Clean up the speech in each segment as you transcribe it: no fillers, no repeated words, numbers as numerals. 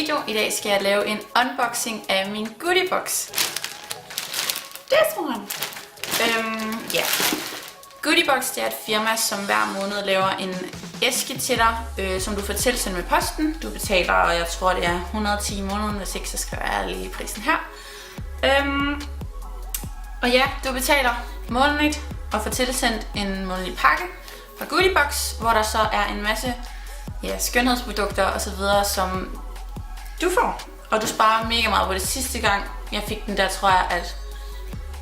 video. I dag skal jeg lave en unboxing af min goodiebox. This one! Ja. Goodiebox, det er et firma, som hver måned laver en æske til dig, som du får tilsendt med posten. Du betaler, og jeg tror det er 110 i måneden, hvis ikke så skriver jeg lige prisen her. Og ja, du betaler månedligt og får tilsendt en månedlig pakke fra Goodiebox, hvor der så er en masse skønhedsprodukter og så videre, som du får. Og du sparer mega meget på det. Sidste gang jeg fik den der, tror jeg, at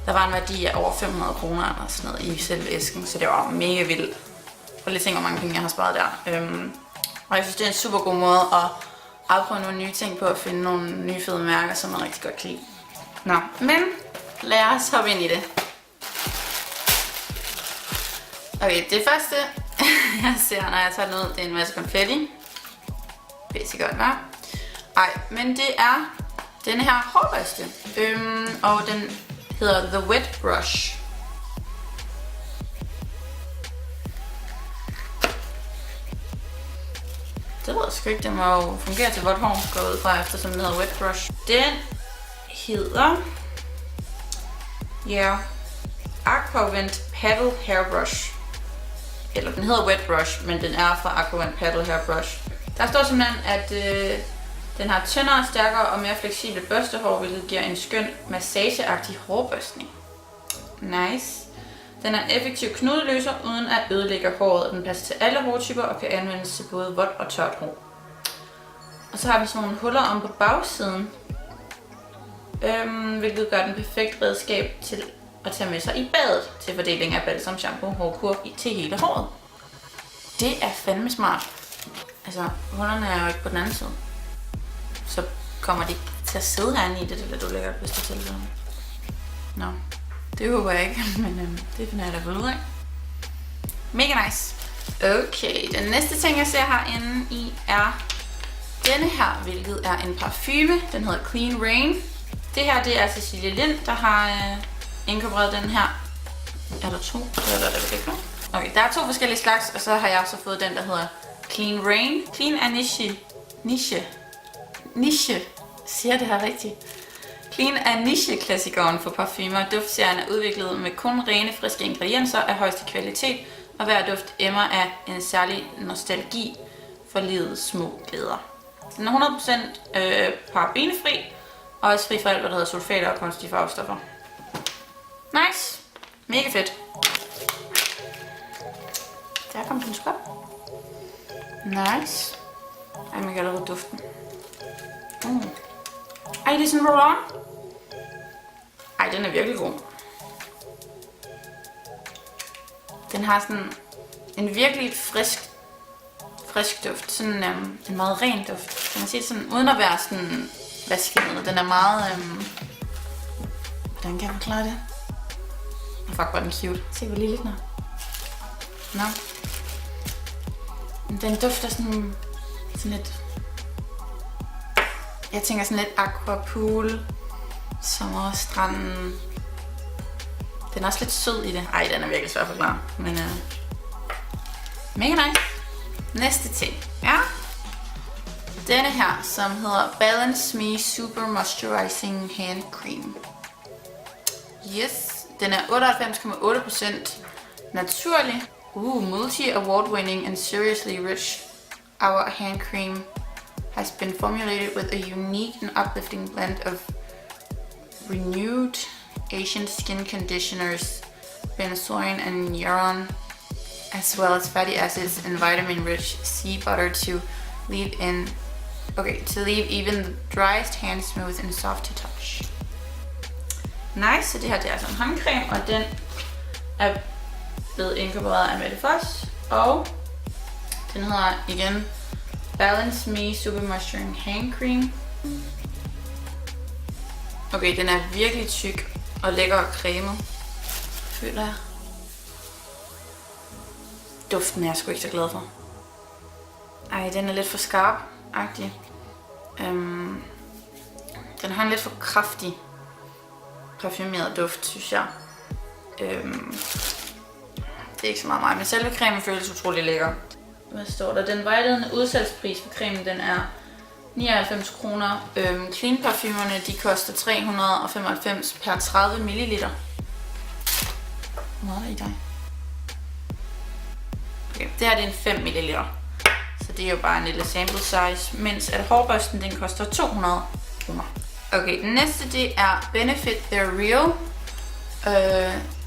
der var en værdi af over 500 kroner eller sådan noget i selve æsken, så det var mega vildt. Og lige tænk, hvor mange penge jeg har sparet der. Og jeg synes, det er en super god måde at afprøve nogle nye ting på, at finde nogle nye fede mærker, som man rigtig godt kan lide. Nå, men lad os hoppe ind i det. Okay, det første, jeg ser, når jeg tager den ud, det er en masse konfetti. Pisse godt, hva'? Ej, men det er denne her hårbørste. Og den hedder The Wet Brush. Det ved jeg sgu ikke, det må jo fungere til vådt hår, går ud fra, eftersom den hedder Wet Brush. Den hedder Aquavant Paddle Hairbrush. Eller den hedder Wet Brush, men den er fra Aquavant Paddle Hairbrush. Der står simpelthen, at den har tyndere, stærkere og mere fleksible børstehår, hvilket giver en skøn massageagtig hårbørstning. Nice. Den er en effektiv knudeløser, uden at ødelægge håret, og den passer til alle hårtyper og kan anvendes til både vådt og tørt hår. Og så har vi sådan nogle huller om på bagsiden, hvilket gør den perfekt redskab til at tage med sig i badet til fordeling af balsam, shampoo, hårkur til hele håret. Det er fandme smart. Altså, hullerne er jo ikke på den anden side. Så kommer de til at sidde herinde i det, eller du lægger det, hvis du tilfælder. Nå, det håber jeg ikke, men det finder jeg da ud af. Mega nice. Okay, den næste ting, jeg ser herinde i, er denne her, hvilket er en parfume. Den hedder Clean Rain. Det her, det er Cecilie Lind, der har inkorporeret den her. Er der to? Eller er der ikke? Okay, der er to forskellige slags, og så har jeg så fået den, der hedder Clean Rain. Clean er niche. Siger det her rigtigt? Clean er niche-klassikeren for parfumer. Duftserien er udviklet med kun rene, friske ingredienser af højeste kvalitet, og hver duft emmer af en særlig nostalgi for livets små glæder. Den er 100% parabenfri, og også fri for alt, hvad der hedder sulfater og kunstige farvestoffer. Nice! Mega fedt! Der kom den sgu op. Nice! Ej, man kan allerede duften. Ej, det er sådan en roll-on. Ej, den er virkelig god. Den har sådan en virkelig frisk duft. Sådan en meget ren duft. Kan man sige sådan, uden at være sådan vaskemiddel. Den er meget... Hvordan kan jeg forklare det? Fuck, hvor er den cute. Se, hvor lille den er. Nå. Den dufter sådan lidt... Jeg tænker sådan lidt aquapool, sommerstranden. Den er også lidt sød i det. Ej, den er virkelig svær at forklare. Men mega nice. Næste ting er denne her, som hedder Balance Me Super Moisturizing Hand Cream. Yes, den er 98,8% naturlig. Multi-award winning and seriously rich. Our hand cream has been formulated with a unique and uplifting blend of renewed Asian skin conditioners, benzoin and hyaluron, as well as fatty acids and vitamin-rich sea butter to leave even the driest hands smooth and soft to touch. Nice, så det her det er altså en håndcreme, og den er blevet inkorporeret af Mette Foss, og den hedder igen Balance Me Super Moisturizing Hand Cream. Okay, den er virkelig tyk og lækker og cremet, føler jeg. Duften er jeg sgu ikke så glad for. Ej, den er lidt for skarp-agtig. Den har en lidt for kraftig parfumeret duft, synes jeg. Det er ikke så meget mig, men selve cremen føles utrolig lækker. Hvad står der? Den vejledende udsalgspris for cremen, den er 99 kroner. Clean parfumerne, de koster 395 per 30 ml. Hvor meget er i dig? Okay, det her det er en 5 ml. Så det er jo bare en lille sample size. Mens at hårbørsten, den koster 200 kroner. Okay, den næste det er Benefit The Real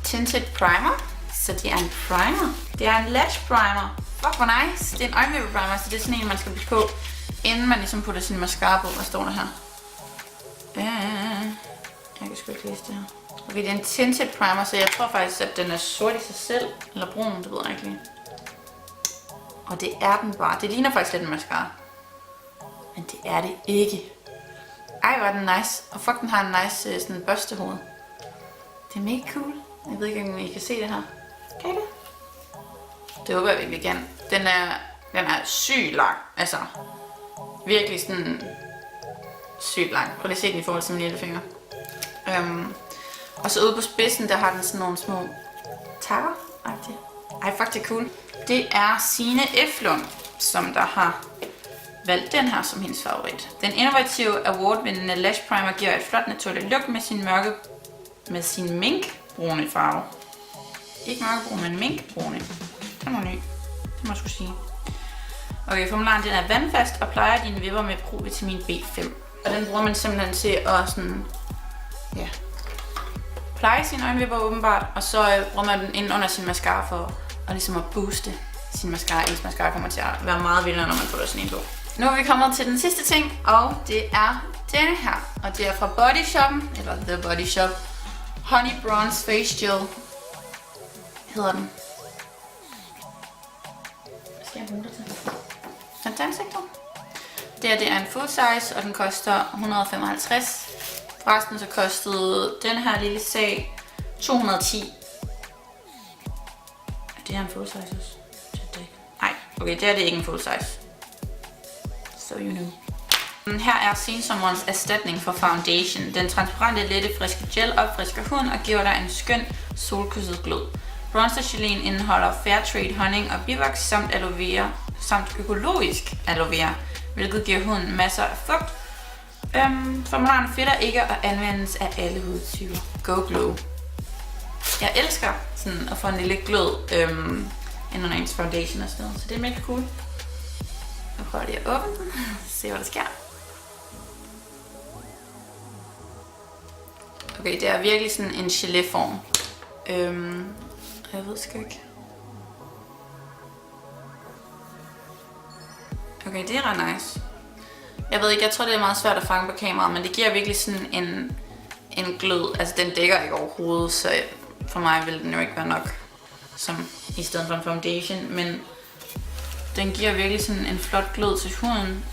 Tinted Primer. Så det er en primer. Det er en lash primer. Fuck, hvor nice. Det er en øjenvippeprimer, så det er sådan en, man skal blive på, inden man ligesom putter sin mascara på. Hvad står der her? Jeg kan sgu ikke læse det her. Okay, det er en tinted primer, så jeg tror faktisk, at den er sort i sig selv. Eller brun, det ved jeg ikke lige. Og det er den bare. Det ligner faktisk lidt en mascara. Men det er det ikke. Ej, hvor er den nice. Og fuck, den har en nice sådan børstehoved. Det er mega cool. Jeg ved ikke, om I kan se det her. Kan I det? Det håber jeg virkelig kan. Den er sygt lang. Altså, virkelig sådan sygt lang. Prøv lige at se den i forhold til min lillefinger. Og så ude på spidsen, der har den sådan nogle små takker-agtige. Ej, fuck, det er cool. Det er Signe Eflund, som der har valgt den her som hendes favorit. Den innovative award-vindende lash primer giver et flot naturligt look med sin minkbrune farve. Ikke mørkebrune, men minkbrune. Den var ny. Det må jeg skulle sige. Okay, formularen den er vandfast og plejer dine vipper med provitamin B5. Og den bruger man simpelthen til at sådan, ja, pleje sine øjenvipper åbenbart. Og så bruger man den ind under sin mascara for at ligesom at booste sin mascara. Ens mascara kommer til at være meget vildere, når man putter sådan en på. Nu er vi kommet til den sidste ting, og det er denne her. Og det er fra Body Shoppen, eller The Body Shop. Honey Bronze Face Gel hedder den. Hvad skal jeg bruge det til? Fantastisk. Det er en full size, og den koster 155. Forresten så kostede den her lille sag 210. Det er en full size også. Nej, okay, det er ikke en full size. So you know. Her er sensommerens erstatning for foundation. Den transparente, lette, friske gel opfrisker huden og giver dig en skøn, solkysset glød. Bronzer-geleen indeholder fairtrade honning og bivoks samt aloe vera, samt økologisk aloe vera, hvilket giver huden masser af fugt. Formularen fedter ikke og anvendes af alle hudtyper. Go glow. Jeg elsker sådan at få en lille glød ind under ens foundation og sådan noget, så det er mega cool. Jeg prøver lige at åbne den, se hvad der sker. Okay, det er virkelig sådan en geléform. Jeg ved sgu ikke. Okay, det er ret nice. Jeg ved ikke, jeg tror det er meget svært at fange på kameraet, men det giver virkelig sådan en glød. Altså den dækker ikke overhovedet, så for mig vil den jo ikke være nok som i stedet for en foundation, men den giver virkelig sådan en flot glød til huden.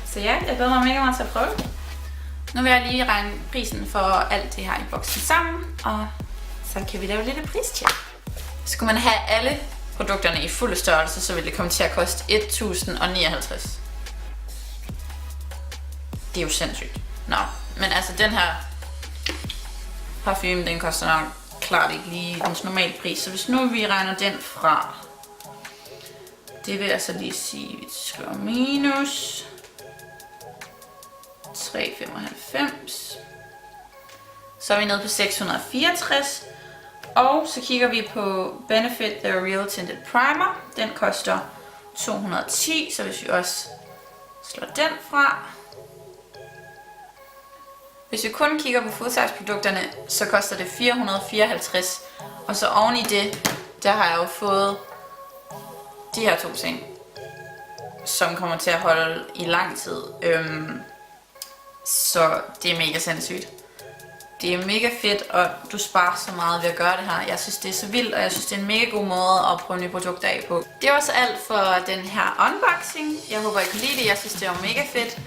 Så ja, jeg glæder mig mega meget til at prøve. Nu vil jeg lige regne prisen for alt det her i boksen sammen, og så kan vi lave lidt pristjek. Skulle man have alle produkterne i fuld størrelse, så vil det komme til at koste 1059. Det er jo sindssygt. Nå, men altså den her parfume, den koster nok klart ikke lige dens normale pris. Så hvis nu vi regner den fra, det vil jeg så lige sige, vi skriver minus 395. Så er vi nede på 664. Og så kigger vi på Benefit The Real Tinted Primer. Den koster 210, så hvis vi også slår den fra. Hvis vi kun kigger på full size produkterne, så koster det 454. Og så oven i det, der har jeg jo fået de her to ting, som kommer til at holde i lang tid. Så det er mega sindssygt. Det er mega fedt, og du sparer så meget ved at gøre det her. Jeg synes, det er så vildt, og jeg synes, det er en mega god måde at prøve nye produkter af på. Det var så alt for den her unboxing. Jeg håber, I kunne lide det. Jeg synes, det var mega fedt.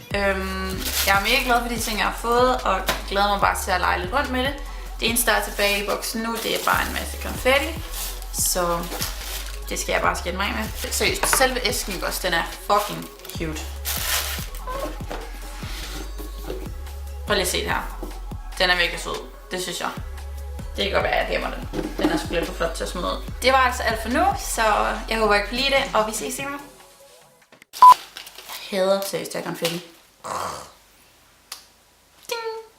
Jeg er mega glad for de ting, jeg har fået, og glæder mig bare til at lege lidt rundt med det. Det eneste, der er tilbage i boksen nu, det er bare en masse konfetti. Så det skal jeg bare skætte mig af med. Seriøst, selve æsken også, den er fucking cute. Prøv lige at se det her. Den er virkelig sød, det synes jeg. Det kan godt være, at jeg gemmer den. Den er sgu lidt for flot til at smide ud. Det var altså alt for nu, så jeg håber, I kunne lide det, og vi ses senere. Jeg hader seriøst, jeg konfetti.